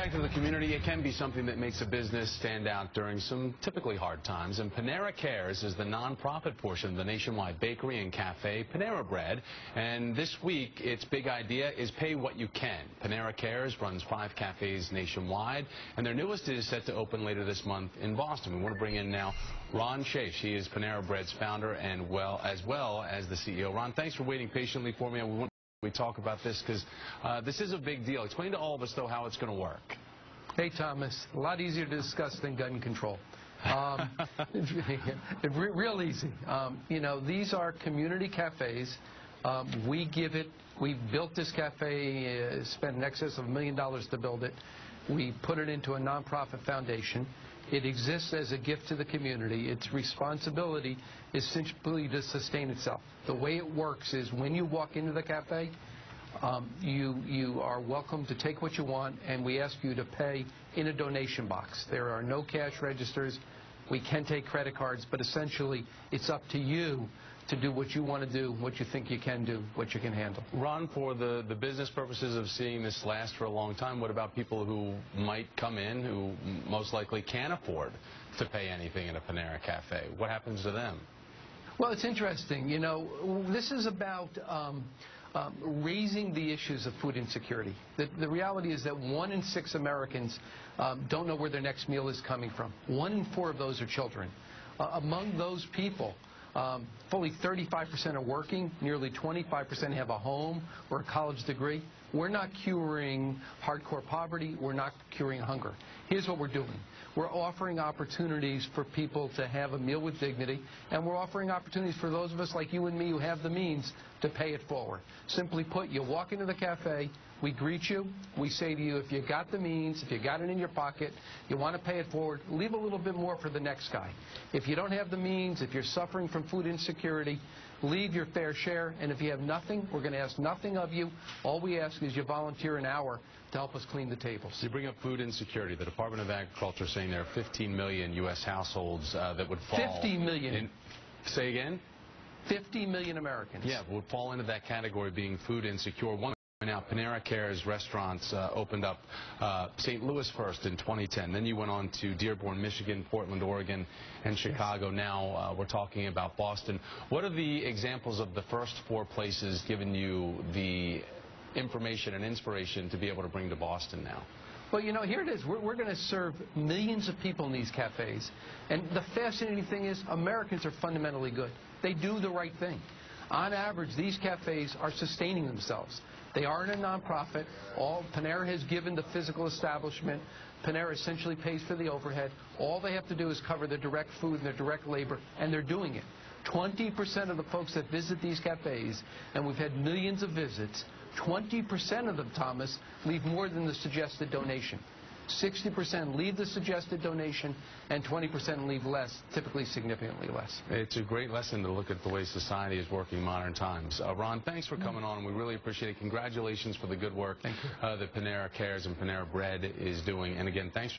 Back to the community, it can be something that makes a business stand out during some typically hard times. And Panera Cares is the nonprofit portion of the nationwide bakery and cafe, Panera Bread. And this week, its big idea is pay what you can. Panera Cares runs 5 cafes nationwide, and their newest is set to open later this month in Boston. We want to bring in now Ron Shea. She is Panera Bread's founder and as well as the CEO. Ron, thanks for waiting patiently for me. We talk about this because this is a big deal. Explain to all of us, though, how it's going to work. Hey, Thomas, a lot easier to discuss than gun control. Real easy. You know, these are community cafes. We built this cafe, spent in excess of $1 million to build it. We put it into a nonprofit foundation. It exists as a gift to the community. Its responsibility is simply to sustain itself. The way it works is when you walk into the cafe, you are welcome to take what you want, and we ask you to pay in a donation box. There are no cash registers. We can take credit cards, but essentially it's up to you to do what you want to do, what you think you can do, what you can handle. Ron, for the business purposes of seeing this last for a long time, what about people who might come in who most likely can't afford to pay anything in a Panera Cafe? What happens to them? Well, it's interesting. You know, this is about raising the issues of food insecurity. The reality is that 1 in 6 Americans don't know where their next meal is coming from. 1 in 4 of those are children. Among those people, fully 35% are working, nearly 25% have a home or a college degree. We're not curing hardcore poverty. We're not curing hunger. Here's what we're doing. We're offering opportunities for people to have a meal with dignity, and we're offering opportunities for those of us like you and me who have the means to pay it forward. Simply put, you walk into the cafe, we greet you, we say to you, if you got the means, if you got it in your pocket, you want to pay it forward, leave a little bit more for the next guy. If you don't have the means, if you're suffering from food insecurity, leave your fair share, and if you have nothing, we're going to ask nothing of you. All we ask is you volunteer an hour to help us clean the tables. You bring up food insecurity. The Department of Agriculture is saying there are 15 million U.S. households that would fall. 50 million. Say again? 50 million Americans. Yeah, would fall into that category, being food insecure. Now, Panera Cares restaurants opened up St. Louis first in 2010. Then you went on to Dearborn, Michigan, Portland, Oregon, and Chicago. Yes. Now we're talking about Boston. What are the examples of the first 4 places giving you the information and inspiration to be able to bring to Boston now? Well, you know, here it is. We're going to serve millions of people in these cafes. And the fascinating thing is Americans are fundamentally good. They do the right thing. On average, these cafes are sustaining themselves. They aren't a nonprofit. Panera has given the physical establishment. Panera essentially pays for the overhead. All they have to do is cover their direct food and their direct labor, and they're doing it. 20% of the folks that visit these cafes, and we've had millions of visits, 20% of them, Thomas, leave more than the suggested donation. 60% leave the suggested donation, and 20% leave less, typically significantly less. It's a great lesson to look at the way society is working in modern times. Ron, thanks for coming on. We really appreciate it. Congratulations for the good work that Panera Cares and Panera Bread is doing. And again, thanks for